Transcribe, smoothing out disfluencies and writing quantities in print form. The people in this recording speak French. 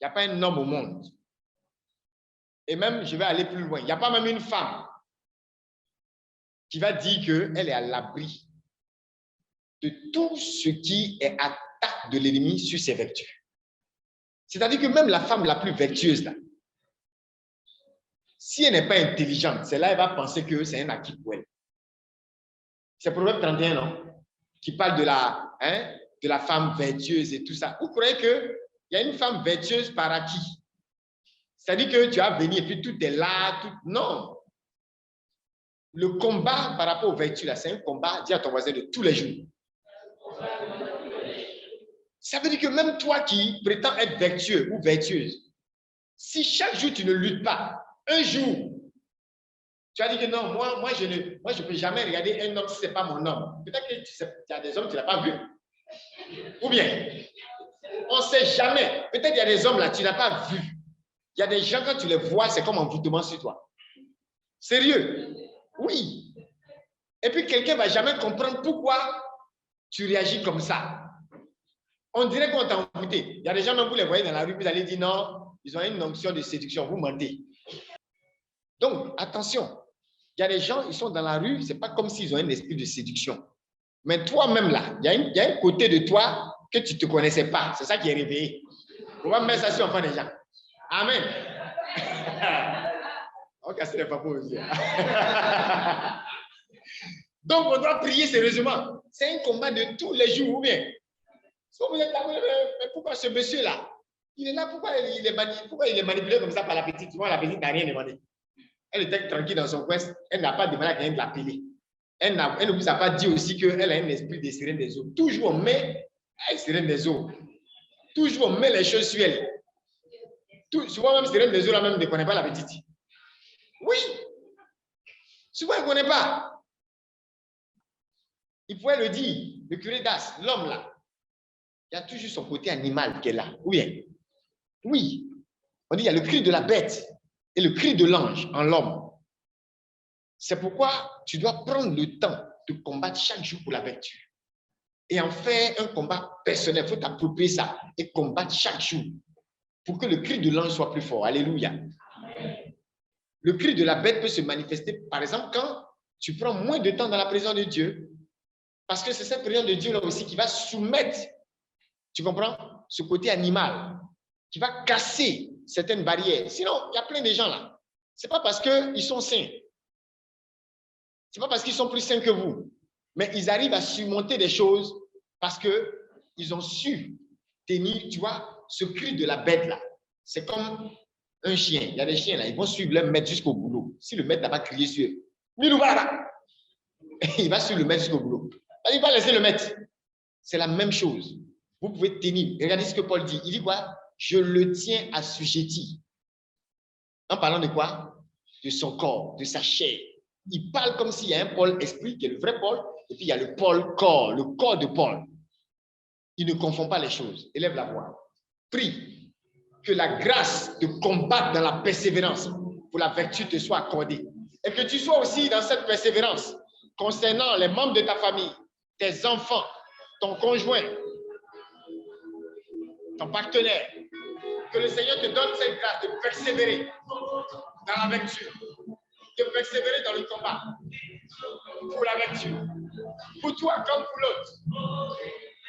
Il n'y a pas un homme au monde. Et même, je vais aller plus loin. Il n'y a pas même une femme qui va dire qu'elle est à l'abri de tout ce qui est attaque de l'ennemi sur ses vertus. C'est-à-dire que même la femme la plus vertueuse, là, si elle n'est pas intelligente, c'est là qu'elle va penser que c'est un acquis pour elle. C'est Proverbe 31, non? Qui parle de la femme vertueuse et tout ça. Vous croyez qu'il y a une femme vertueuse par acquis? C'est-à-dire que tu vas venir et puis tout est là. Tout... Non. Le combat par rapport aux vertus, là, c'est un combat, dis à ton voisin, de tous les jours. Ça veut dire que même toi qui prétends être vertueux ou vertueuse, si chaque jour tu ne luttes pas, un jour, tu vas dire que non, moi je ne peux jamais regarder un homme si ce n'est pas mon homme. Peut-être que tu as des hommes que tu n'as pas vus. Ou bien, on ne sait jamais. Peut-être qu'il y a des hommes là, tu n'as pas vu. Il y a des gens, quand tu les vois, c'est comme un envoûtement sur toi. Sérieux? Oui. Et puis, quelqu'un ne va jamais comprendre pourquoi tu réagis comme ça. On dirait qu'on t'a envoûté. Il y a des gens, même vous les voyez dans la rue, vous allez dire non, ils ont une onction de séduction, vous mentez. Donc, attention. Il y a des gens, ils sont dans la rue, ce n'est pas comme s'ils ont un esprit de séduction. Mais toi-même là, il y a un côté de toi que tu ne te connaissais pas. C'est ça qui est réveillé. On va mettre ça sur l'enfant des gens. Amen. On va casser les papos aussi. Donc, on doit prier sérieusement. C'est un combat de tous les jours, ou bien. Vous êtes là, mais pourquoi ce monsieur-là? Il est là, pourquoi il est manipulé comme ça par la petite? Souvent, la petite n'a rien demandé. Elle était tranquille dans son coin, elle n'a pas demandé à quelqu'un de l'appeler. Elle ne vous a pas dit aussi qu'elle a un esprit de sirène des eaux. Toujours on met sirène des eaux. Toujours on met les choses sur elle. Souvent même sirène des eaux, là même ne connaît pas la petite. Oui. Souvent elle ne connaît pas. Il pouvait le dire, le curé d'As, l'homme là. Il y a toujours son côté animal qui est là. Oui. Oui. On dit il y a le cri de la bête et le cri de l'ange en l'homme. C'est pourquoi tu dois prendre le temps de combattre chaque jour pour la vertu. Et en faire un combat personnel. Il faut t'approprier ça et combattre chaque jour pour que le cri de l'ange soit plus fort. Alléluia. Le cri de la bête peut se manifester, par exemple, quand tu prends moins de temps dans la présence de Dieu. Parce que c'est cette présence de Dieu là aussi qui va soumettre, tu comprends, ce côté animal, qui va casser certaines barrières. Sinon, il y a plein de gens là. Ce n'est pas parce qu'ils sont saints. Ce n'est pas parce qu'ils sont plus saints que vous. Mais ils arrivent à surmonter des choses parce qu'ils ont su tenir, tu vois, ce cri de la bête là. C'est comme un chien. Il y a des chiens là, ils vont suivre leur maître jusqu'au boulot. Si le maître n'a pas crié sur eux, il va suivre le maître jusqu'au boulot. Il va laisser le maître. C'est la même chose. Vous pouvez tenir. Regardez ce que Paul dit. Il dit quoi? Je le tiens assujetti. En parlant de quoi? De son corps, de sa chair. Il parle comme s'il y a un pôle esprit qui est le vrai Paul, et puis il y a le pôle corps, le corps de Paul. Il ne confond pas les choses. Élève la voix. Prie que la grâce de combattre dans la persévérance pour la vertu te soit accordée. Et que tu sois aussi dans cette persévérance concernant les membres de ta famille, tes enfants, ton conjoint, ton partenaire. Que le Seigneur te donne cette grâce de persévérer dans la vertu, de persévérer dans le combat pour la vertu, pour toi comme pour l'autre.